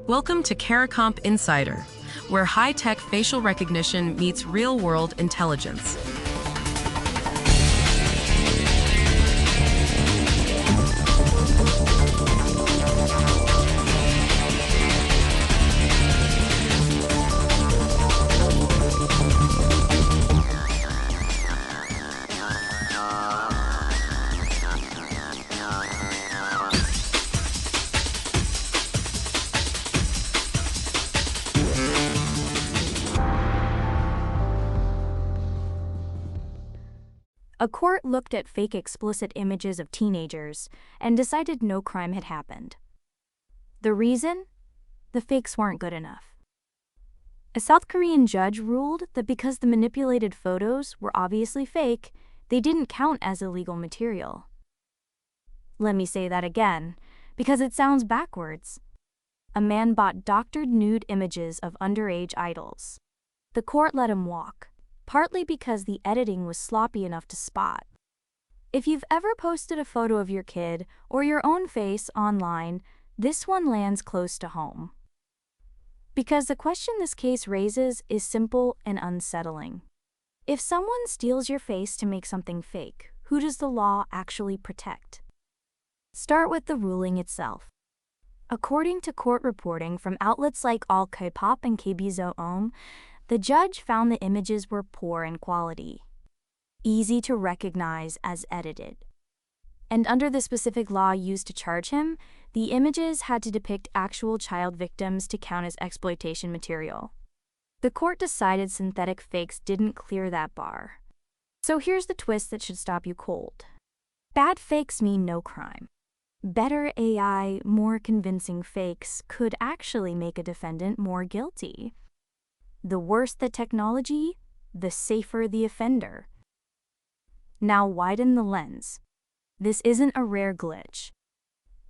Welcome to CARICOMP Insider, where high-tech facial recognition meets real-world intelligence. A court looked at fake explicit images of teenagers and decided no crime had happened. The reason? The fakes weren't good enough. A South Korean judge ruled that because the manipulated photos were obviously fake, they didn't count as illegal material. Let me say that again, because it sounds backwards. A man bought doctored nude images of underage idols. The court let him walk, partly because the editing was sloppy enough to spot. If you've ever posted a photo of your kid or your own face online, this one lands close to home. Because the question this case raises is simple and unsettling. If someone steals your face to make something fake, who does the law actually protect? Start with the ruling itself. According to court reporting from outlets like All K-pop and KBZOOM, the judge found the images were poor in quality, easy to recognize as edited. And under the specific law used to charge him, the images had to depict actual child victims to count as exploitation material. The court decided synthetic fakes didn't clear that bar. So here's the twist that should stop you cold. Bad fakes mean no crime. Better AI, more convincing fakes could actually make a defendant more guilty. The worse the technology, the safer the offender. Now widen the lens. This isn't a rare glitch.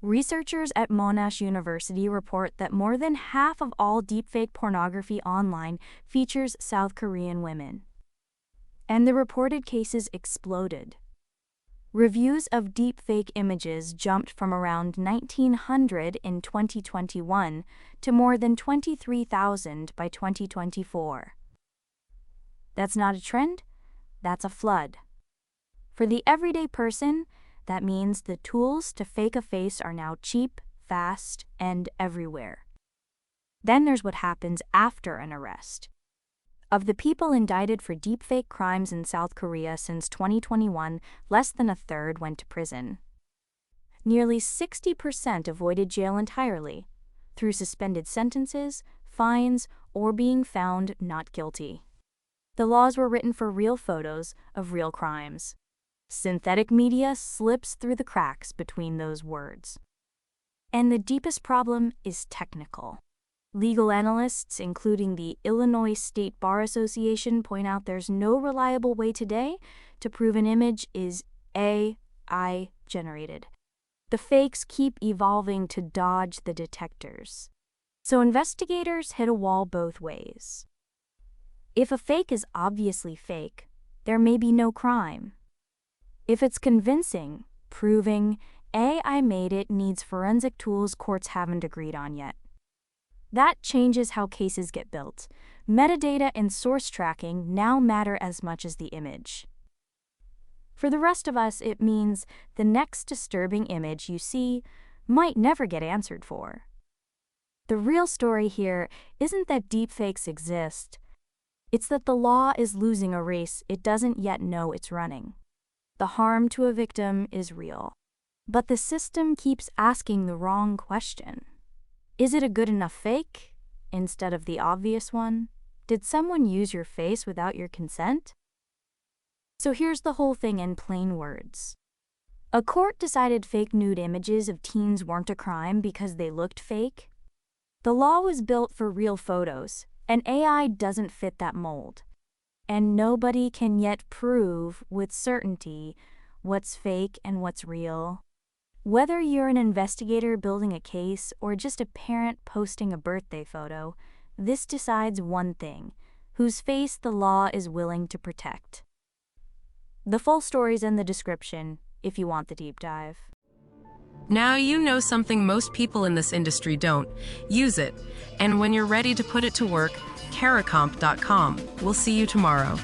Researchers at Monash University report that more than half of all deepfake pornography online features South Korean women. And the reported cases exploded. Reviews of deepfake images jumped from around 1,900 in 2021 to more than 23,000 by 2024. That's not a trend, that's a flood. For the everyday person, that means the tools to fake a face are now cheap, fast, and everywhere. Then there's what happens after an arrest. Of the people indicted for deepfake crimes in South Korea since 2021, less than a third went to prison. Nearly 60% avoided jail entirely, through suspended sentences, fines, or being found not guilty. The laws were written for real photos of real crimes. Synthetic media slips through the cracks between those words. And the deepest problem is technical. Legal analysts, including the Illinois State Bar Association, point out there's no reliable way today to prove an image is AI generated. The fakes keep evolving to dodge the detectors. So investigators hit a wall both ways. If a fake is obviously fake, there may be no crime. If it's convincing, proving AI made it needs forensic tools courts haven't agreed on yet. That changes how cases get built. Metadata and source tracking now matter as much as the image. For the rest of us, it means the next disturbing image you see might never get answered for. The real story here isn't that deepfakes exist. It's that the law is losing a race it doesn't yet know it's running. The harm to a victim is real. But the system keeps asking the wrong question. Is it a good enough fake instead of the obvious one? Did someone use your face without your consent? So here's the whole thing in plain words. A court decided fake nude images of teens weren't a crime because they looked fake. The law was built for real photos, and AI doesn't fit that mold. And nobody can yet prove with certainty what's fake and what's real. Whether you're an investigator building a case or just a parent posting a birthday photo, this decides one thing: whose face the law is willing to protect. The full story's in the description if you want the deep dive. Now you know something most people in this industry don't. Use it. And when you're ready to put it to work, caracomp.com. We'll see you tomorrow.